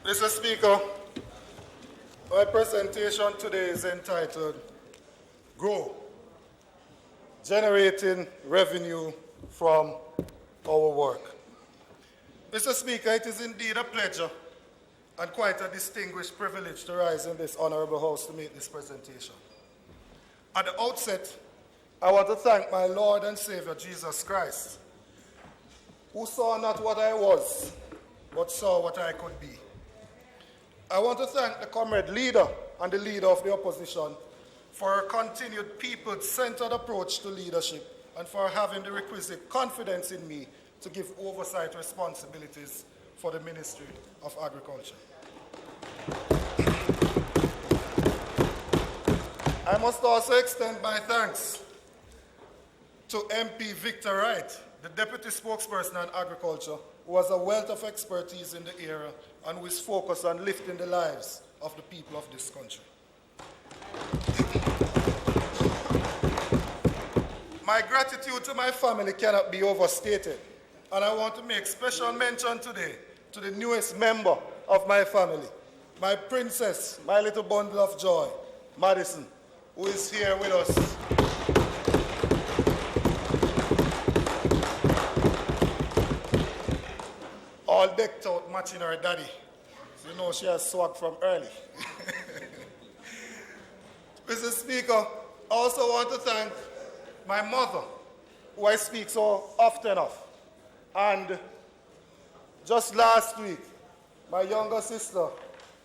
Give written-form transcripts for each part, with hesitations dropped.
Mr. Speaker, my presentation today is entitled Grow, Generating Revenue from Our Work. Mr. Speaker, it is indeed a pleasure and quite a distinguished privilege to rise in this honorable house to make this presentation. At the outset, I want to thank my Lord and Savior Jesus Christ, who saw not what I was, but saw what I could be. I want to thank the comrade leader and the leader of the opposition for a continued people-centered approach to leadership and for having the requisite confidence in me to give oversight responsibilities for the Ministry of Agriculture. I must also extend my thanks to MP Victor Wright, the Deputy Spokesperson on Agriculture, who has a wealth of expertise in the area and who is focused on lifting the lives of the people of this country. My gratitude to my family cannot be overstated, and I want to make special mention today to the newest member of my family, my princess, my little bundle of joy, Madison, who is here with us. All decked out, matching her daddy. So you know she has swag from early. Mr. Speaker, I also want to thank my mother, who I speak so often of. And just last week, my younger sister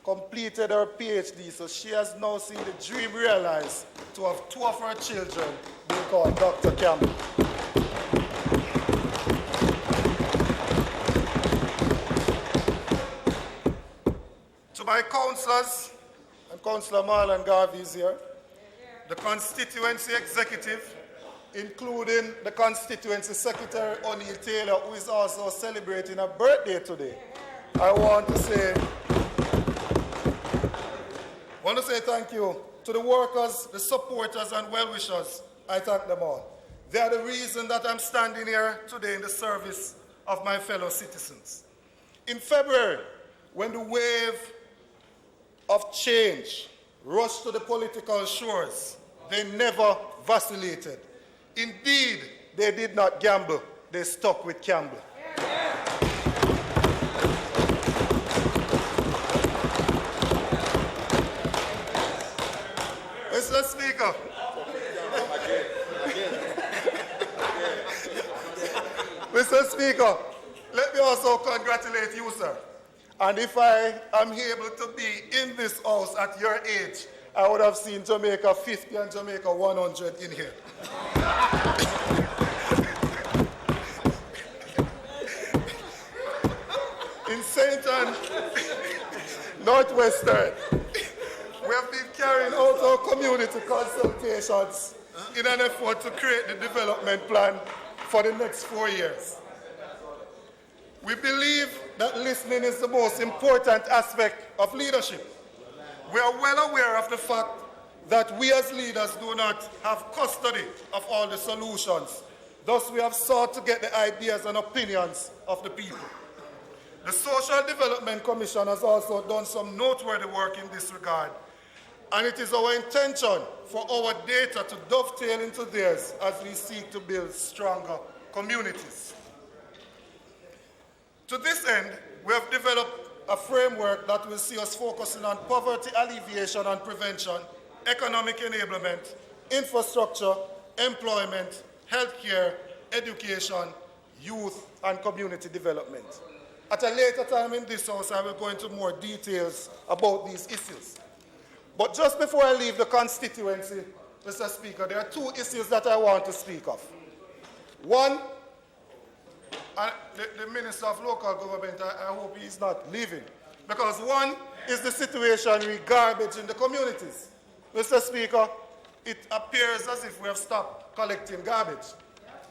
completed her PhD, so she has now seen the dream realized to have two of her children being called Dr. Campbell. To my councillors, and Councillor Marlon Garvey is here, the Constituency Executive, including the Constituency Secretary O'Neill Taylor, who is also celebrating a birthday today. I want to say thank you to the workers, the supporters, and well-wishers. I thank them all. They are the reason that I'm standing here today in the service of my fellow citizens. In February, when the wave of change rushed to the political shores, they never vacillated. Indeed, they did not gamble. They stuck with Campbell. Mr. Speaker, Mr. Speaker, let me also congratulate you, sir. And if I am able to be in this house at your age, I would have seen Jamaica 50 and Jamaica 100 in here. In St. Ann, Northwestern, we have been carrying out our community consultations in an effort to create the development plan for the next 4 years. We believe that listening is the most important aspect of leadership. We are well aware of the fact that we as leaders do not have custody of all the solutions. Thus, we have sought to get the ideas and opinions of the people. The Social Development Commission has also done some noteworthy work in this regard, and it is our intention for our data to dovetail into theirs as we seek to build stronger communities. To this end, we have developed a framework that will see us focusing on poverty alleviation and prevention, economic enablement, infrastructure, employment, healthcare, education, youth, and community development. At a later time in this house, I will go into more details about these issues. But just before I leave the constituency, Mr. Speaker, there are two issues that I want to speak of. One, the Minister of Local Government, I hope he's not leaving. Because one is the situation with garbage in the communities. Mr. Speaker, it appears as if we have stopped collecting garbage.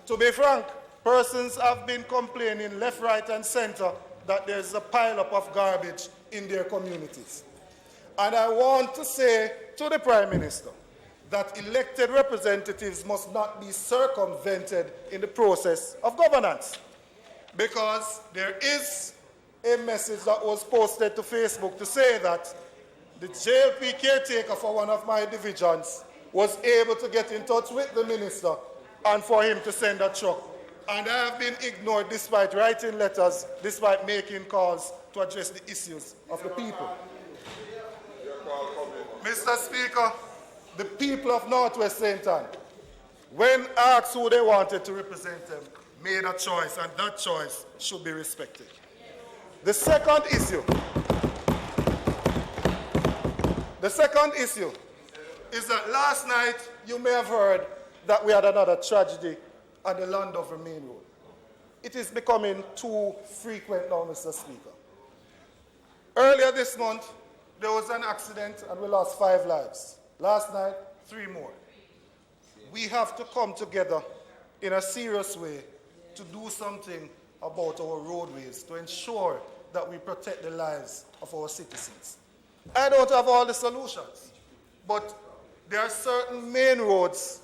To be frank, persons have been complaining left, right, and center that there's a pileup of garbage in their communities. And I want to say to the Prime Minister that elected representatives must not be circumvented in the process of governance, because there is a message that was posted to Facebook to say that the JLP caretaker for one of my divisions was able to get in touch with the minister and for him to send a truck. And I have been ignored despite writing letters, despite making calls to address the issues of the people. Mr. Speaker, the people of Northwest St. Ann, when asked who they wanted to represent them, made a choice, and that choice should be respected. The second issue is that last night you may have heard that we had another tragedy on the Landover Main Road. It is becoming too frequent now, Mr. Speaker. Earlier this month, there was an accident and we lost 5 lives. Last night, 3 more. We have to come together in a serious way to do something about our roadways, to ensure that we protect the lives of our citizens. I don't have all the solutions, but there are certain main roads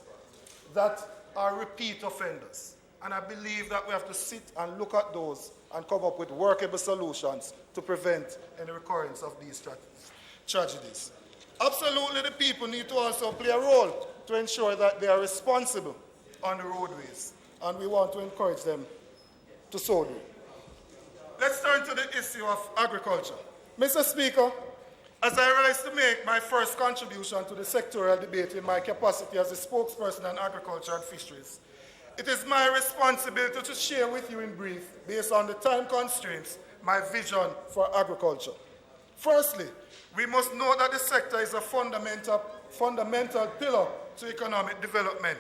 that are repeat offenders. And I believe that we have to sit and look at those and come up with workable solutions to prevent any recurrence of these tragedies. Absolutely, the people need to also play a role to ensure that they are responsible on the roadways, and we want to encourage them to so do. Let's turn to the issue of agriculture. Mr. Speaker, as I rise to make my first contribution to the sectoral debate in my capacity as a spokesperson on agriculture and fisheries, it is my responsibility to share with you in brief, based on the time constraints, my vision for agriculture. Firstly, we must know that the sector is a fundamental pillar to economic development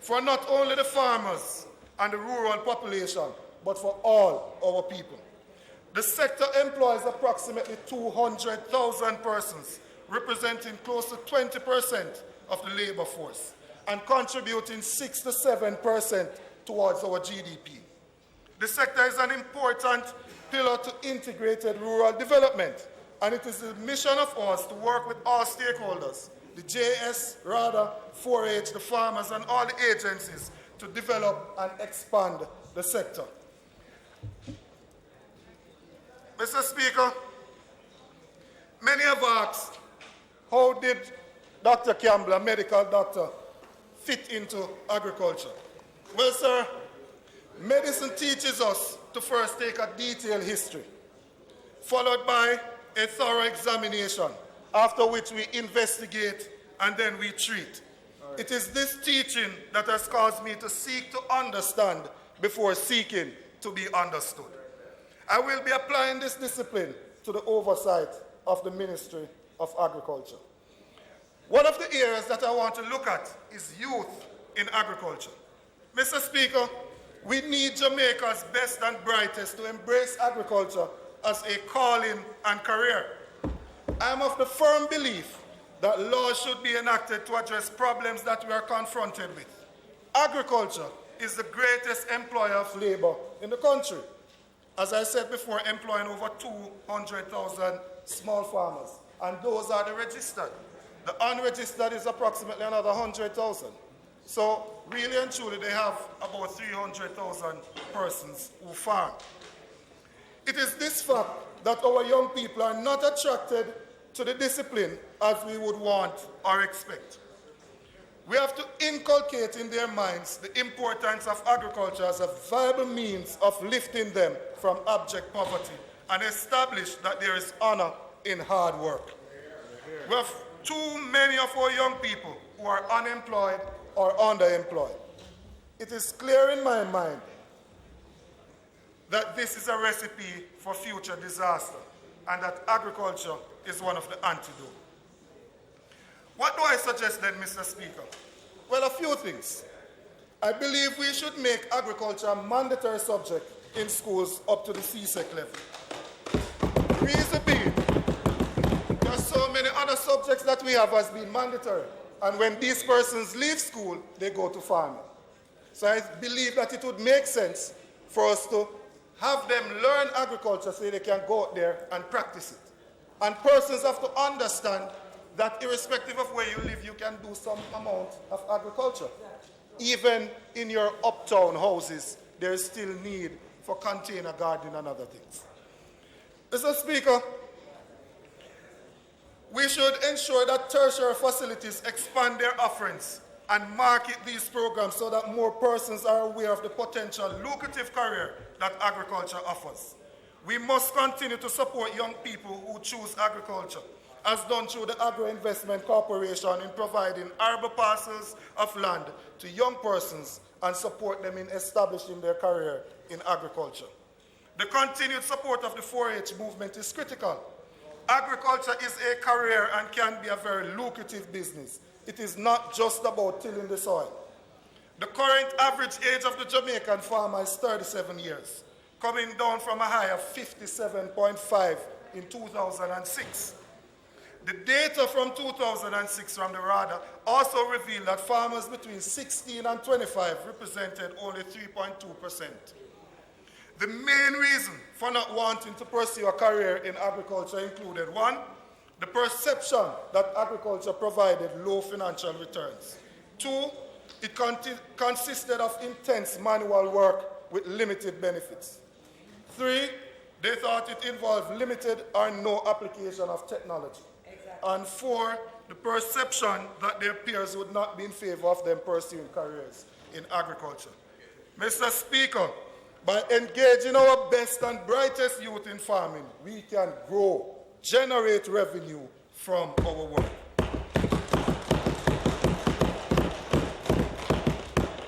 for not only the farmers and the rural population, but for all our people. The sector employs approximately 200,000 persons, representing close to 20% of the labor force and contributing 6 to 7% towards our GDP. The sector is an important pillar to integrated rural development, and it is the mission of us to work with all stakeholders, the JS, RADA, 4-H, the farmers, and all the agencies to develop and expand the sector. Mr. Speaker, many have asked, how did Dr. Campbell, a medical doctor, fit into agriculture? Well, sir, medicine teaches us to first take a detailed history, followed by a thorough examination, after which we investigate and then we treat. It is this teaching that has caused me to seek to understand before seeking to be understood. I will be applying this discipline to the oversight of the Ministry of Agriculture. One of the areas that I want to look at is youth in agriculture. Mr. Speaker, we need Jamaica's best and brightest to embrace agriculture as a calling and career. I am of the firm belief that laws should be enacted to address problems that we are confronted with. Agriculture is the greatest employer of labor in the country. As I said before, employing over 200,000 small farmers, and those are the registered. The unregistered is approximately another 100,000. So really and truly, they have about 300,000 persons who farm. It is this fact that our young people are not attracted to the discipline as we would want or expect. We have to inculcate in their minds the importance of agriculture as a viable means of lifting them from abject poverty and establish that there is honor in hard work. We have too many of our young people who are unemployed or underemployed. It is clear in my mind that this is a recipe for future disaster and that agriculture is one of the antidotes. What do I suggest then, Mr. Speaker? Well, a few things. I believe we should make agriculture a mandatory subject in schools up to the CSEC level. Reason being, there are so many other subjects that we have as being mandatory. And when these persons leave school, they go to farming. So I believe that it would make sense for us to have them learn agriculture so they can go out there and practice it. And persons have to understand that irrespective of where you live, you can do some amount of agriculture. Even in your uptown houses, there is still need for container gardening and other things. Mr. Speaker, we should ensure that tertiary facilities expand their offerings and market these programs so that more persons are aware of the potential lucrative career that agriculture offers. We must continue to support young people who choose agriculture, as done through the Agro Investment Corporation in providing arable parcels of land to young persons and support them in establishing their career in agriculture. The continued support of the 4-H movement is critical. Agriculture is a career and can be a very lucrative business. It is not just about tilling the soil. The current average age of the Jamaican farmer is 37 years, coming down from a high of 57.5 in 2006. The data from 2006 from the RADA also revealed that farmers between 16 and 25 represented only 3.2%. The main reason for not wanting to pursue a career in agriculture included: 1, the perception that agriculture provided low financial returns. 2, it consisted of intense manual work with limited benefits. 3, they thought it involved limited or no application of technology. And 4, the perception that their peers would not be in favor of them pursuing careers in agriculture. Mr. Speaker, by engaging our best and brightest youth in farming, we can grow, generate revenue from our work.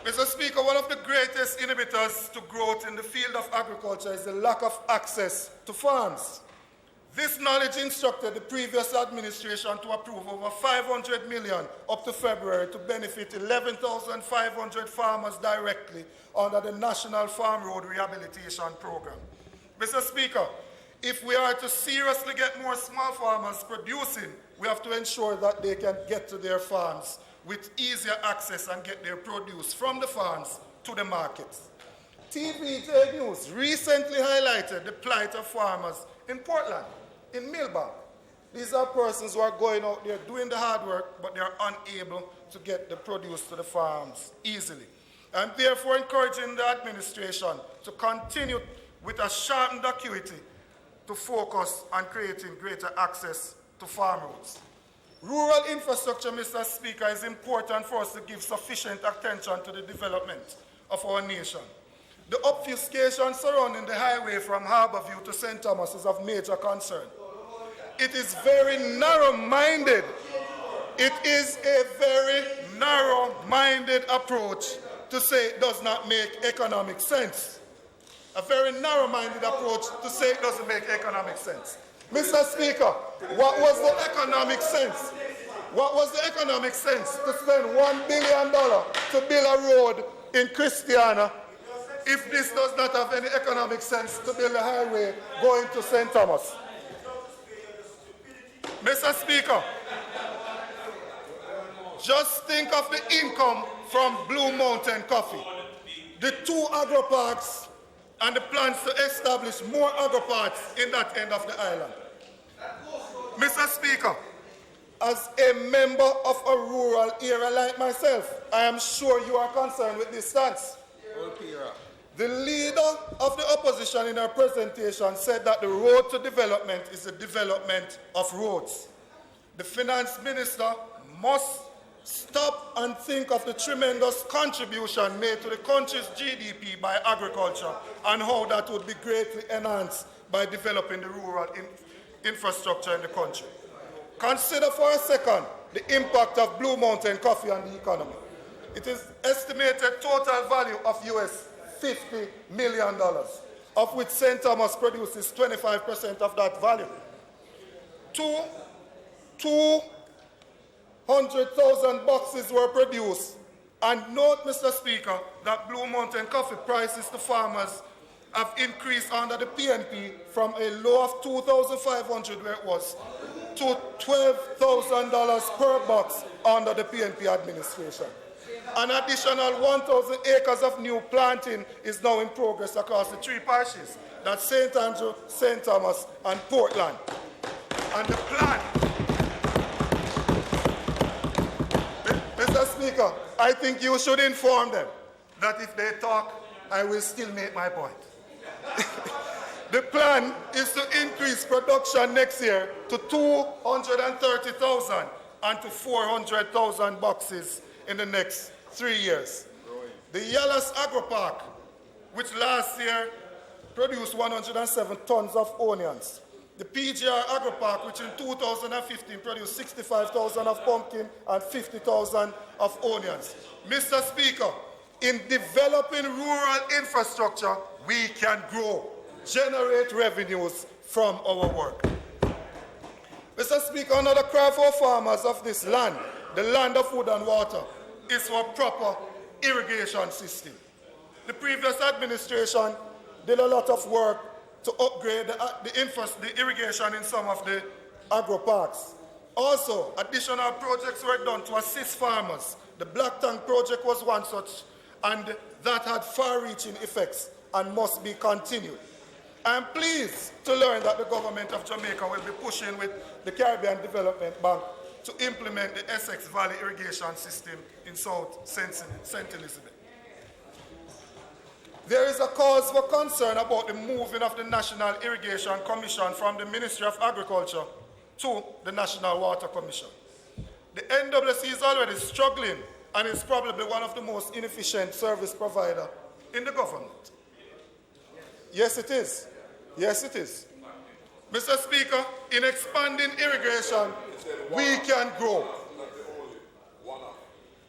Mr. Speaker, one of the greatest inhibitors to growth in the field of agriculture is the lack of access to farms. This knowledge instructed the previous administration to approve over $500 million up to February to benefit 11,500 farmers directly under the National Farm Road Rehabilitation Program. Mr. Speaker, if we are to seriously get more small farmers producing, we have to ensure that they can get to their farms with easier access and get their produce from the farms to the markets. TVJ News recently highlighted the plight of farmers in Portland, in Millbank. These are persons who are going out there doing the hard work, but they are unable to get the produce to the farms easily. I'm therefore encouraging the administration to continue with a sharpened acuity to focus on creating greater access to farm roads. Rural infrastructure, Mr. Speaker, is important for us to give sufficient attention to the development of our nation. The obfuscation surrounding the highway from Harborview to St. Thomas is of major concern. It is very narrow-minded. It is a very narrow-minded approach to say it does not make economic sense. A very narrow-minded approach to say it doesn't make economic sense. Mr. Speaker, what was the economic sense? What was the economic sense to spend $1 billion to build a road in Christiana if this does not have any economic sense to build a highway going to St. Thomas? Mr. Speaker, just think of the income from Blue Mountain Coffee, the 2 agro-parks, and the plans to establish more agro-parks in that end of the island. Mr. Speaker, as a member of a rural area like myself, I am sure you are concerned with this stance. The leader of the opposition in her presentation said that the road to development is the development of roads. The finance minister must stop and think of the tremendous contribution made to the country's GDP by agriculture and how that would be greatly enhanced by developing the rural infrastructure in the country. Consider for a second the impact of Blue Mountain Coffee on the economy. It is estimated total value of US $50 million, of which St. Thomas produces 25% of that value. 200,000 boxes were produced. And note, Mr. Speaker, that Blue Mountain Coffee prices to farmers have increased under the PNP from a low of $2,500 where it was to $12,000 per box under the PNP administration. An additional 1,000 acres of new planting is now in progress across the 3 parishes, that's St. Andrew, St. Thomas, and Portland. And the plan, Mr. Speaker, I think you should inform them that if they talk, I will still make my point. The plan is to increase production next year to 230,000 and to 400,000 boxes in the next 3 years. The Yallas Agro Park, which last year produced 107 tons of onions. The PGR Agro Park, which in 2015 produced 65,000 of pumpkin and 50,000 of onions. Mr. Speaker, in developing rural infrastructure, we can grow, generate revenues from our work. Mr. Speaker, another cry for farmers of this land, the land of wood and water, is for proper irrigation system. The previous administration did a lot of work to upgrade the irrigation in some of the agro parks. Also, additional projects were done to assist farmers. The Black Tank project was one such, and that had far-reaching effects and must be continued. I am pleased to learn that the government of Jamaica will be pushing with the Caribbean Development Bank to implement the Essex Valley irrigation system in South St. Elizabeth. There is a cause for concern about the moving of the National Irrigation Commission from the Ministry of Agriculture to the National Water Commission. The NWC is already struggling and is probably one of the most inefficient service providers in the government. Yes, it is. Yes, it is. Mr. Speaker, in expanding irrigation, we can grow.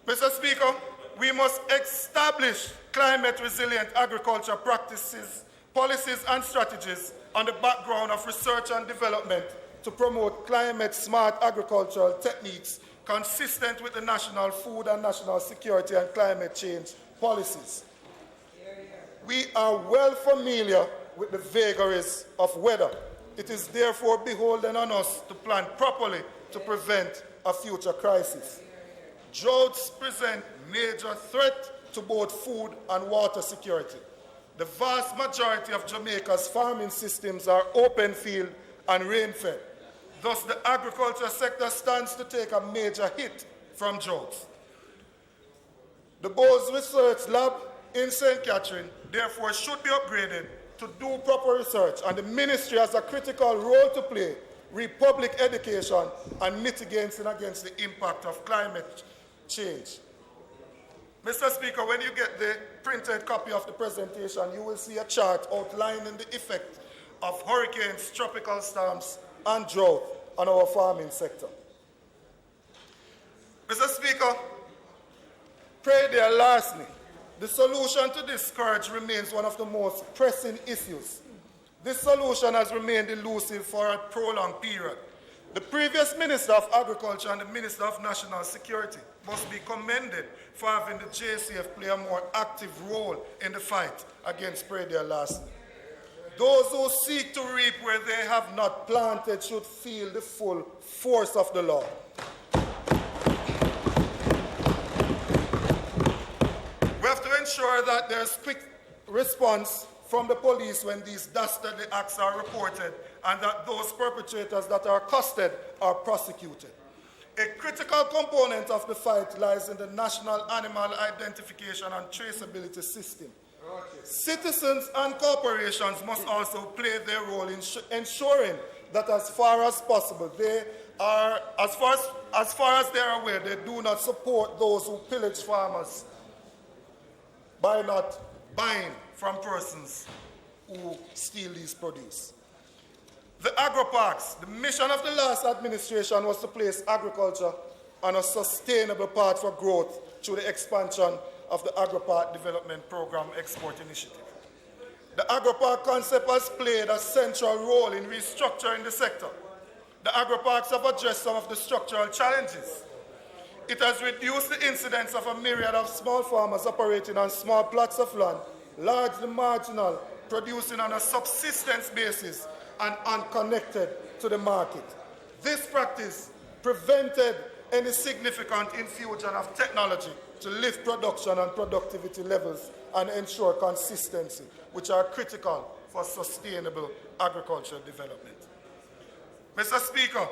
Mr. Speaker, we must establish climate-resilient agriculture practices, policies, and strategies on the background of research and development to promote climate-smart agricultural techniques consistent with the national food and national security and climate change policies. We are well familiar with the vagaries of weather. It is therefore beholden on us to plan properly to prevent a future crisis. Droughts present major threat to both food and water security. The vast majority of Jamaica's farming systems are open field and rain-fed. Thus, the agriculture sector stands to take a major hit from droughts. The Bose Research Lab in St. Catherine, therefore, should be upgraded to do proper research, and the ministry has a critical role to play with public education and mitigating against the impact of climate change. Mr. Speaker, when you get the printed copy of the presentation, you will see a chart outlining the effect of hurricanes, tropical storms, and drought on our farming sector. Mr. Speaker, pray there lastly. The solution to this scourge remains one of the most pressing issues. This solution has remained elusive for a prolonged period. The previous Minister of Agriculture and the Minister of National Security must be commended for having the JCF play a more active role in the fight against predial larceny. Those who seek to reap where they have not planted should feel the full force of the law. We have to ensure that there's quick response from the police when these dastardly acts are reported, and that those perpetrators that are accosted are prosecuted. A critical component of the fight lies in the National Animal Identification and Traceability System. Citizens and corporations must also play their role in ensuring that as far as possible, they are, as far as they are aware, they do not support those who pillage farmers by not buying from persons who steal these produce. The agro-parks, the mission of the last administration was to place agriculture on a sustainable path for growth through the expansion of the Agro-Park Development Program Export Initiative. The agro-park concept has played a central role in restructuring the sector. The agro-parks have addressed some of the structural challenges. It has reduced the incidence of a myriad of small farmers operating on small plots of land, largely marginal, producing on a subsistence basis and unconnected to the market. This practice prevented any significant infusion of technology to lift production and productivity levels and ensure consistency, which are critical for sustainable agricultural development. Mr. Speaker,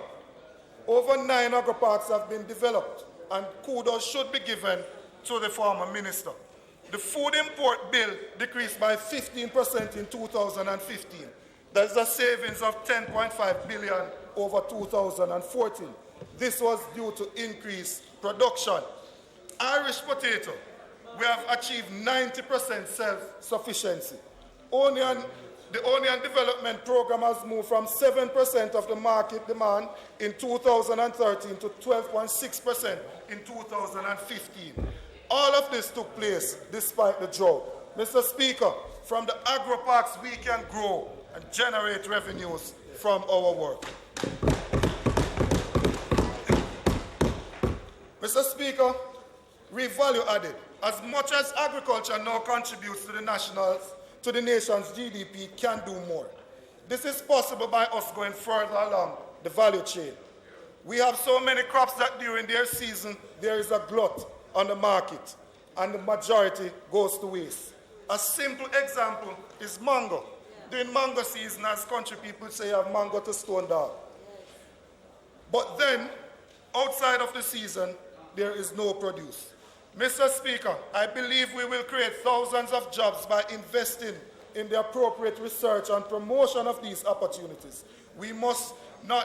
over 9 agro-parks have been developed, and kudos should be given to the former minister. The food import bill decreased by 15% in 2015. There's a savings of 10.5 billion over 2014. This was due to increased production. Irish potato, we have achieved 90% self-sufficiency. The onion development program has moved from 7% of the market demand in 2013 to 12.6% in 2015. All of this took place despite the drought. Mr. Speaker, from the agro-parks we can grow and generate revenues from our work. Mr. Speaker, value added. As much as agriculture now contributes to the nation's GDP, can do more. This is possible by us going further along the value chain. We have so many crops that during their season there is a glut on the market and the majority goes to waste. A simple example is mango. During mango season, as country people say, you have mango to stone down. But then, outside of the season, there is no produce. Mr. Speaker, I believe we will create thousands of jobs by investing in the appropriate research and promotion of these opportunities. We must no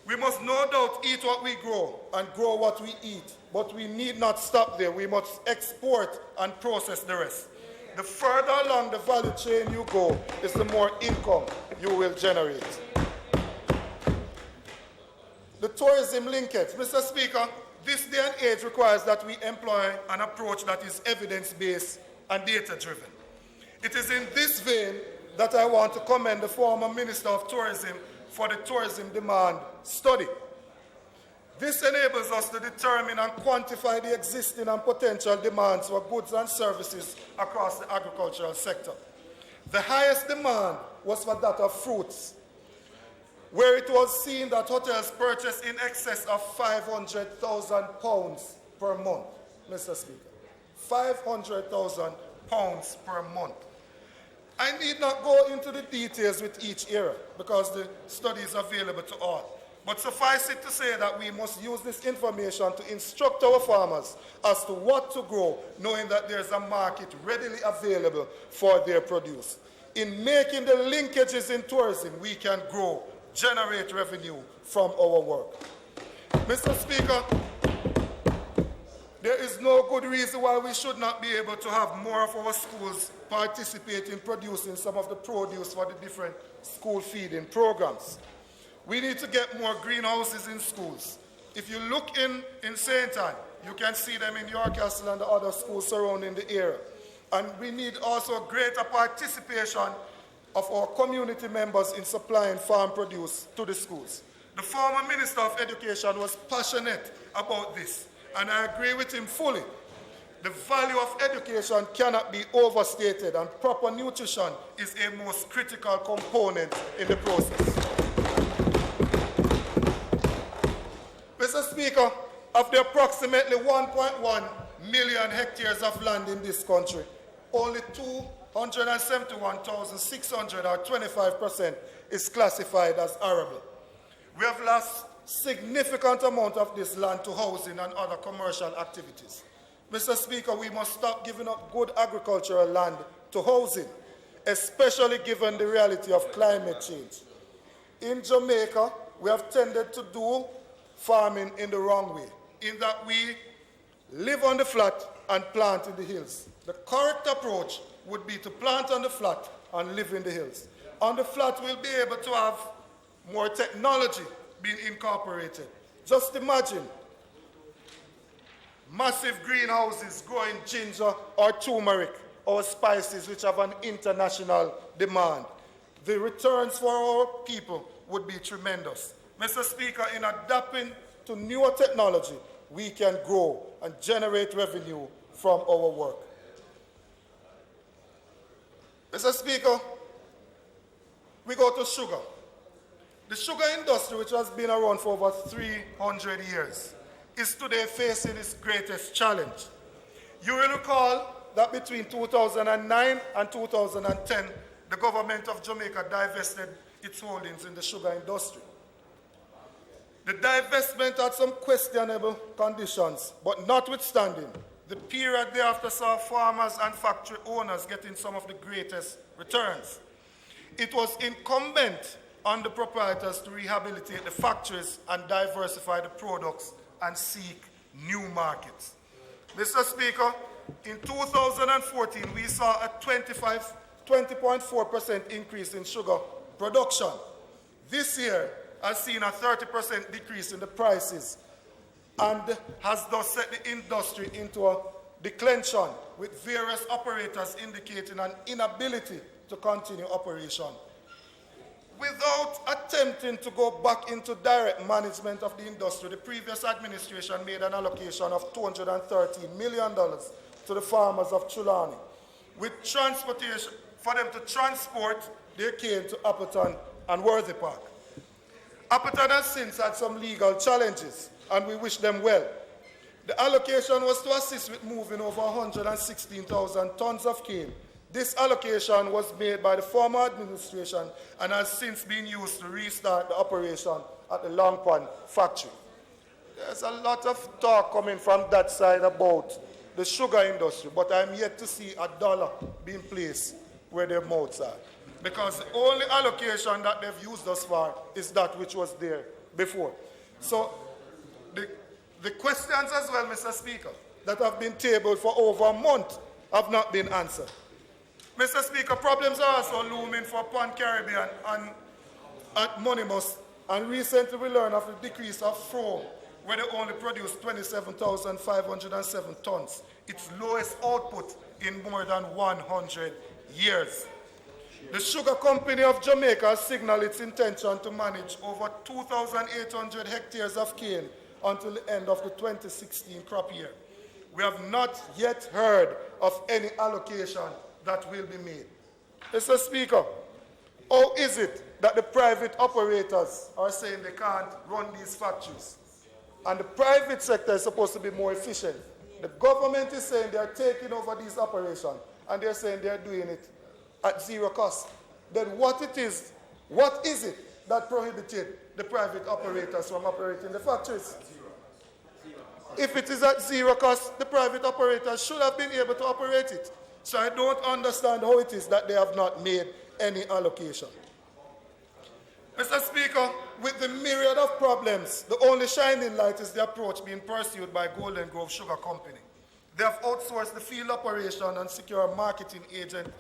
doubt eat what we grow and grow what we eat, but we need not stop there. We must export and process the rest. The further along the value chain you go, is the more income you will generate. The tourism linkage. Mr. Speaker, this day and age requires that we employ an approach that is evidence-based and data-driven. It is in this vein that I want to commend the former Minister of Tourism for the tourism demand study. This enables us to determine and quantify the existing and potential demands for goods and services across the agricultural sector. The highest demand was for that of fruits, where it was seen that hotels purchased in excess of £500,000 per month, Mr. Speaker. £500,000 per month. I need not go into the details with each area because the study is available to all. But suffice it to say that we must use this information to instruct our farmers as to what to grow, knowing that there's a market readily available for their produce. In making the linkages in tourism, we can grow, generate revenue from our work. Mr. Speaker, there is no good reason why we should not be able to have more of our schools participate in producing some of the produce for the different school feeding programs. We need to get more greenhouses in schools. If you look in St. Anne, you can see them in Yorkcastle and the other schools surrounding the area. And we need also greater participation of our community members in supplying farm produce to the schools. The former Minister of Education was passionate about this, and I agree with him fully. The value of education cannot be overstated, and proper nutrition is a most critical component in the process. Mr. Speaker, of the approximately 1.1 million hectares of land in this country, only 271,600 or 25% is classified as arable. We have lost significant amount of this land to housing and other commercial activities. Mr. Speaker, we must stop giving up good agricultural land to housing, especially given the reality of climate change. In Jamaica, we have tended to do farming in the wrong way, in that we live on the flat and plant in the hills. The correct approach would be to plant on the flat and live in the hills. On the flat, we'll be able to have more technology being incorporated. Just imagine massive greenhouses growing ginger or turmeric or spices which have an international demand. The returns for our people would be tremendous. Mr. Speaker, in adapting to newer technology, we can grow and generate revenue from our work. Mr. Speaker, we go to sugar. The sugar industry, which has been around for over 300 years, is today facing its greatest challenge. You will recall that between 2009 and 2010, the government of Jamaica divested its holdings in the sugar industry. The divestment had some questionable conditions, but notwithstanding, the period thereafter saw farmers and factory owners getting some of the greatest returns. It was incumbent on the proprietors to rehabilitate the factories and diversify the products and seek new markets. Mr. Speaker, in 2014, we saw a 20.4% increase in sugar production. This year has seen a 30% decrease in the prices and has thus set the industry into a declension, with various operators indicating an inability to continue operation. Without attempting to go back into direct management of the industry, the previous administration made an allocation of $213 million to the farmers of Trelawney, with transportation for them to transport their cane to Appleton and Worthy Park. Appleton has since had some legal challenges, and we wish them well. The allocation was to assist with moving over 116,000 tons of cane. This allocation was made by the former administration and has since been used to restart the operation at the Long Pond factory. There's a lot of talk coming from that side about the sugar industry, but I'm yet to see a dollar being placed where their mouths are, because the only allocation that they've used thus far is that which was there before. So the questions as well, Mr. Speaker, that have been tabled for over a month have not been answered. Mr. Speaker, problems are also looming for Pan Caribbean and at Monimus, and recently we learned of the decrease of Frome, where they only produced 27,507 tons, its lowest output in more than 100 years. The Sugar Company of Jamaica has signaled its intention to manage over 2,800 hectares of cane until the end of the 2016 crop year. We have not yet heard of any allocation that will be made. Mr. Speaker, how is it that the private operators are saying they can't run these factories, and the private sector is supposed to be more efficient? The government is saying they are taking over these operations, and they're saying they're doing it at zero cost. Then what is it that prohibited the private operators from operating the factories? If it is at zero cost, the private operators should have been able to operate it. So I don't understand how it is that they have not made any allocation. Mr. Speaker, with the myriad of problems, the only shining light is the approach being pursued by Golden Grove Sugar Company. They have outsourced the field operation and secure a marketing agent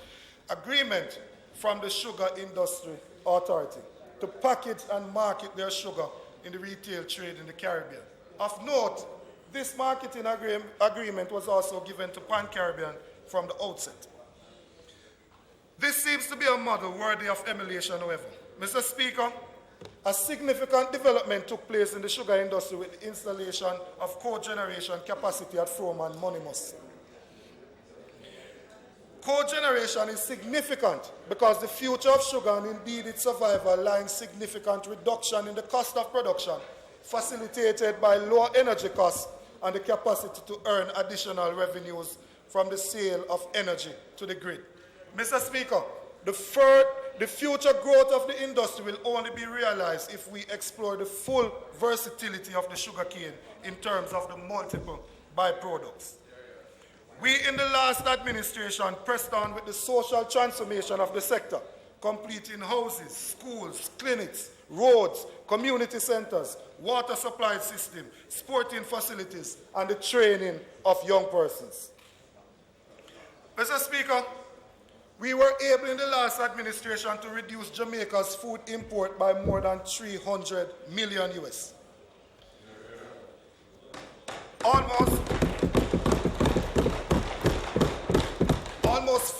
agreement from the Sugar Industry Authority to package and market their sugar in the retail trade in the Caribbean. Of note, this marketing agreement was also given to Pan Caribbean from the outset. This seems to be a model worthy of emulation, however. Mr. Speaker, a significant development took place in the sugar industry with the installation of cogeneration capacity at Frome and Monimus. Cogeneration is significant because the future of sugar and indeed its survival lies in significant reduction in the cost of production, facilitated by lower energy costs and the capacity to earn additional revenues from the sale of energy to the grid. Mr. Speaker, the future growth of the industry will only be realized if we explore the full versatility of the sugarcane in terms of the multiple byproducts. We in the last administration pressed on with the social transformation of the sector, completing houses, schools, clinics, roads, community centers, water supply system, sporting facilities, and the training of young persons. Mr. Speaker, we were able in the last administration to reduce Jamaica's food import by more than 300 million US. Almost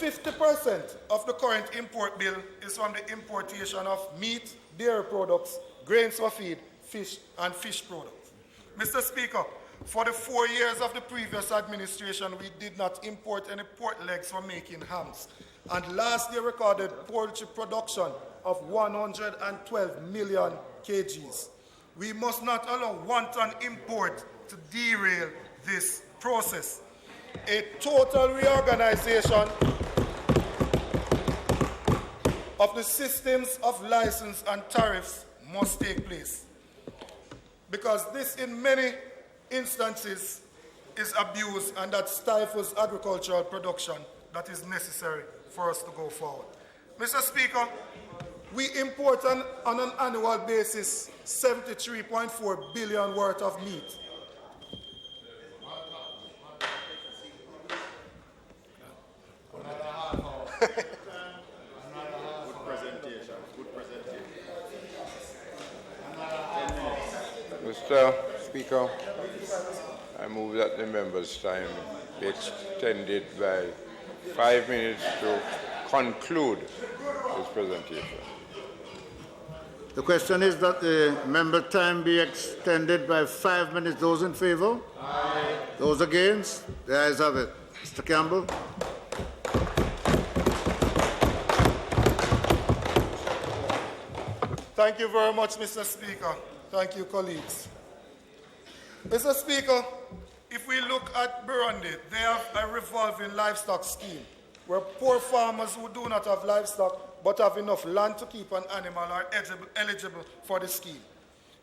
50% of the current import bill is from the importation of meat, dairy products, grains for feed, fish, and fish products. Mr. Speaker, for the 4 years of the previous administration, we did not import any pork legs for making hams. And last year recorded poultry production of 112 million kgs. We must not allow wanton import to derail this process. A total reorganization of the systems of license and tariffs must take place, because this in many instances is abuse, and that stifles agricultural production that is necessary for us to go forward. Mr. Speaker, we import on an annual basis 73.4 billion worth of meat. Mr. Speaker, I move that the member's time be extended by 5 minutes to conclude his presentation. The question is that the member time be extended by 5 minutes. Those in favour? Aye. Those against? The ayes have it. Mr. Campbell. Thank you very much, Mr. Speaker. Thank you, colleagues. Mr. Speaker, if we look at Burundi, they have a revolving livestock scheme where poor farmers who do not have livestock but have enough land to keep an animal are eligible for the scheme.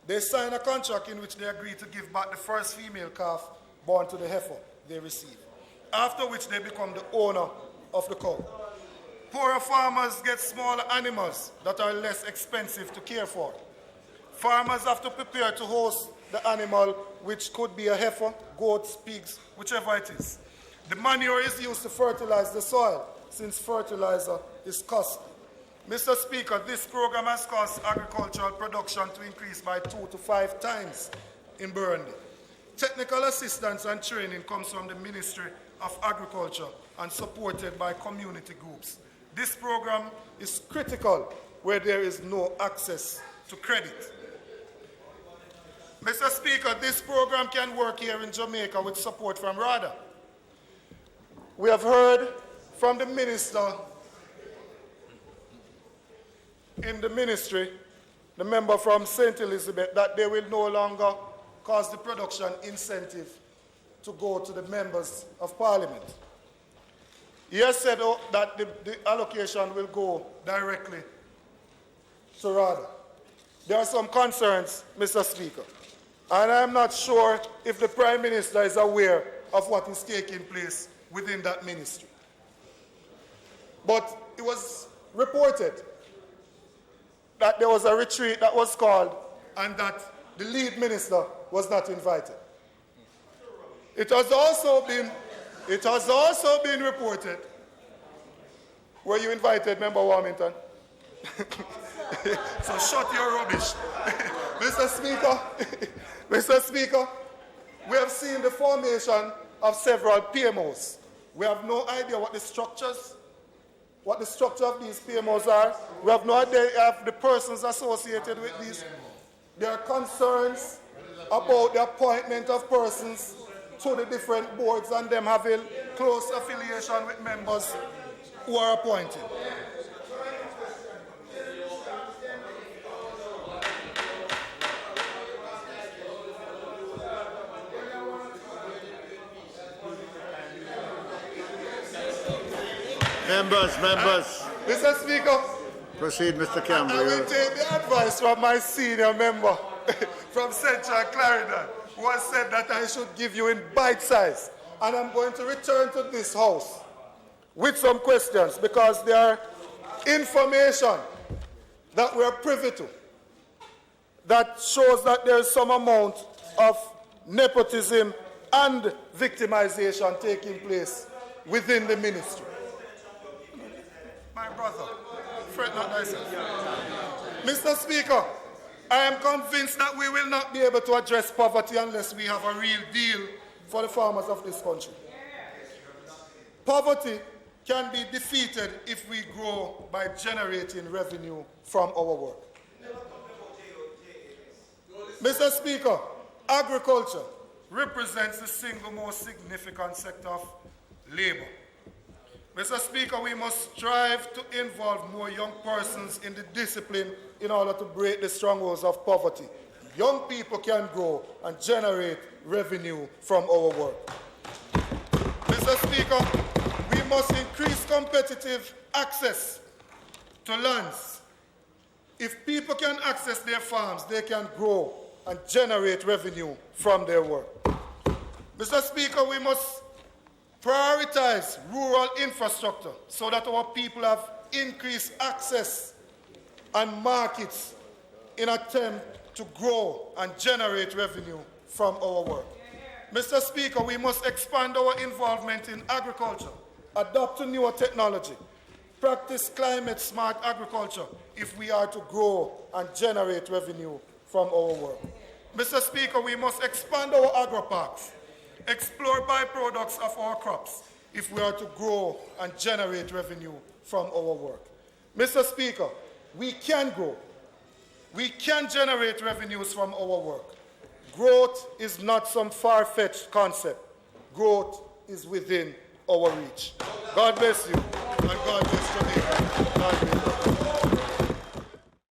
They sign a contract in which they agree to give back the first female calf born to the heifer they receive, after which they become the owner of the cow. Poorer farmers get smaller animals that are less expensive to care for. Farmers have to prepare to host the animal, which could be a heifer, goats, pigs, whichever it is. The manure is used to fertilize the soil, since fertilizer is costly. Mr. Speaker, this program has caused agricultural production to increase by 2 to 5 times in Burundi. Technical assistance and training comes from the Ministry of Agriculture and supported by community groups. This program is critical where there is no access to credit. Mr. Speaker, this program can work here in Jamaica with support from RADA. We have heard from the minister in the ministry, the member from St. Elizabeth, that they will no longer cause the production incentive to go to the members of parliament. He has said that the allocation will go directly to RADA. There are some concerns, Mr. Speaker, and I'm not sure if the Prime Minister is aware of what is taking place within that ministry. But it was reported that there was a retreat that was called and that the lead minister was not invited. It has also been reported. Were you invited, Member Warmington? So shut your rubbish. Mr. Speaker, we have seen the formation of several PMOs. We have no idea what the structure of these PMOs are. We have no idea of the persons associated with these. There are concerns about the appointment of persons to the different boards and them having close affiliation with members who are appointed. Members. Mr. Speaker, Proceed, Mr. Campbell. I will take the advice from my senior member from Central Clarendon, who has said that I should give you in bite size. And I'm going to return to this house with some questions because there are information that we are privy to that shows that there is some amount of nepotism and victimization taking place within the ministry. My brother, fret not thyself. Mr. Speaker, I am convinced that we will not be able to address poverty unless we have a real deal for the farmers of this country. Poverty can be defeated if we grow by generating revenue from our work. Mr. Speaker, agriculture represents the single most significant sector of labor. Mr. Speaker, we must strive to involve more young persons in the discipline in order to break the strongholds of poverty. Young people can grow and generate revenue from our work. Mr. Speaker, we must increase competitive access to lands. If people can access their farms, they can grow and generate revenue from their work. Mr. Speaker, we must Prioritize rural infrastructure so that our people have increased access and markets in attempt to grow and generate revenue from our work. Mr. Speaker, we must expand our involvement in agriculture, adopt to newer technology, practice climate-smart agriculture if we are to grow and generate revenue from our work. Mr. Speaker, we must expand our agro-parks, explore byproducts of our crops if we are to grow and generate revenue from our work. Mr. Speaker, we can grow. We can generate revenues from our work. Growth is not some far-fetched concept. Growth is within our reach. God bless you, and God bless Jamaica. God bless you.